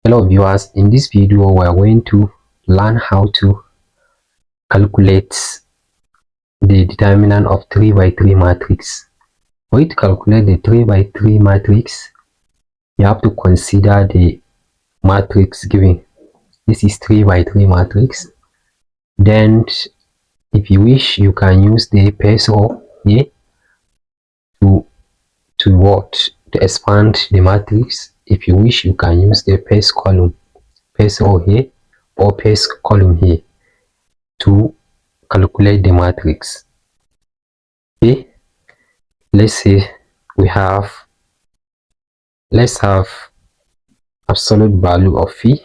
Hello viewers, in this video we are going to learn how to calculate the determinant of 3 by 3 matrix. For you to calculate the 3 by 3 matrix, you have to consider the matrix given. This is 3 by 3 matrix. Then if you wish, you can use the first row here to expand the matrix. If you wish, you can use the first row here or first column here to calculate the matrix. Okay, let's say let's have absolute value of phi,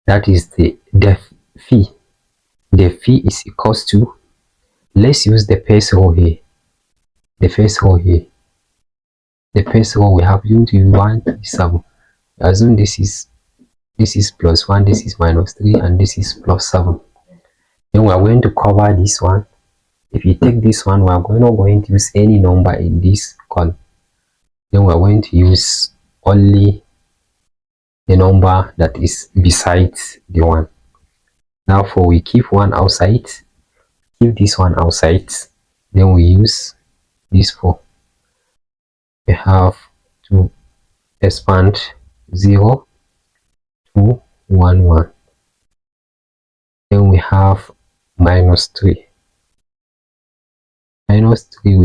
that is the phi. The phi is equals to, let's use the first row here. The first row we have going to use 137. Assume this is plus 1, this is minus 3, and this is plus 7. Then we are going to cover this one. If you take this one, we are not going to use any number in this column. Then we are going to use only the number that is beside the one. Therefore, we keep one outside, keep this one outside, then we use this 4. We have to expand 0 to 1 1. Then we have minus 3. Minus 3,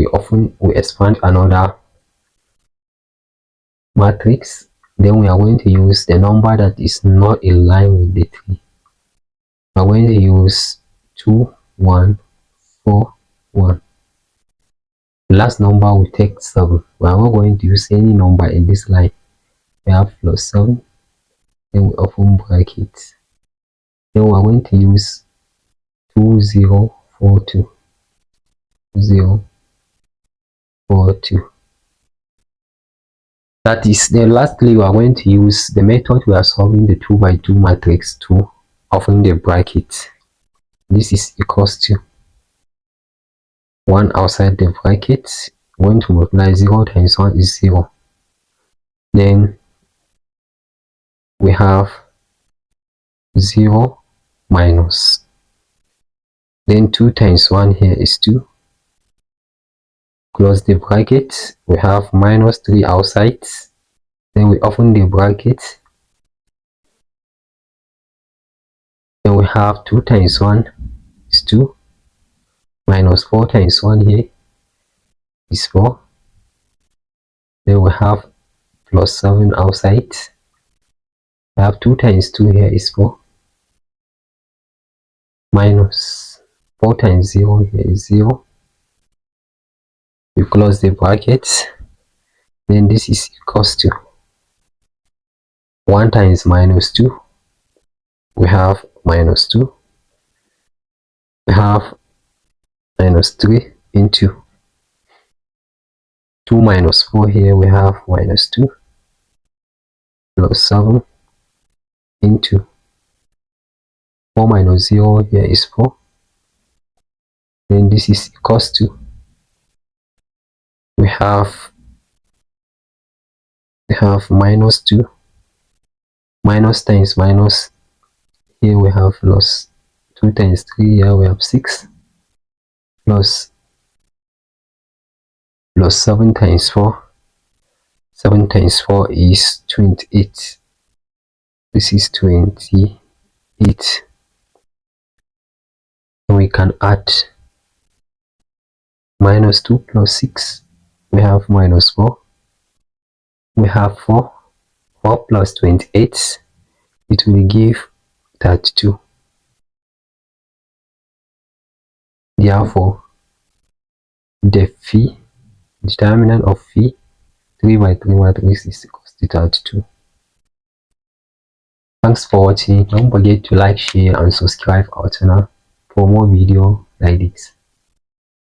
we expand another matrix. Then we are going to use the number that is not in line with the 3. We are going to use 2 1 4 1. The last number we take 7. We are not going to use any number in this line. We have plus 7. Then we open bracket. Then we are going to use 2 0 4 2. 0 4 2. That is, then lastly we are going to use the method we are solving the 2 by 2 matrix to open the bracket. This is equals to 1 outside the bracket. Going to multiply 0 times 1 is 0. Then we have 0 minus. Then 2 times 1 here is 2. Close the bracket. We have minus 3 outside. Then we open the bracket. Then we have 2 times 1 is 2. Minus 4 times 1 here is 4. Then we have plus 7 outside. We have 2 times 2 here is 4. Minus 4 times 0 here is 0. We close the bracket. Then this is equals to 1 times minus 2. We have minus 2. We have minus 3 into 2 minus 4 here. We have minus 2 plus 7 into 4 minus 0 here is 4. Then this is equals to, we have minus 2. Minus times minus, here we have plus 2 times 3, here we have 6. Plus 7 times 4. 7 times 4 is 28. This is 28. And we can add minus 2 plus 6. We have minus 4. We have 4. 4 plus 28. It will give 32. Therefore, the phi, determinant of phi 3 by 3 matrix is equals to 32. Thanks for watching. Don't forget to like, share and subscribe our channel for more videos like this.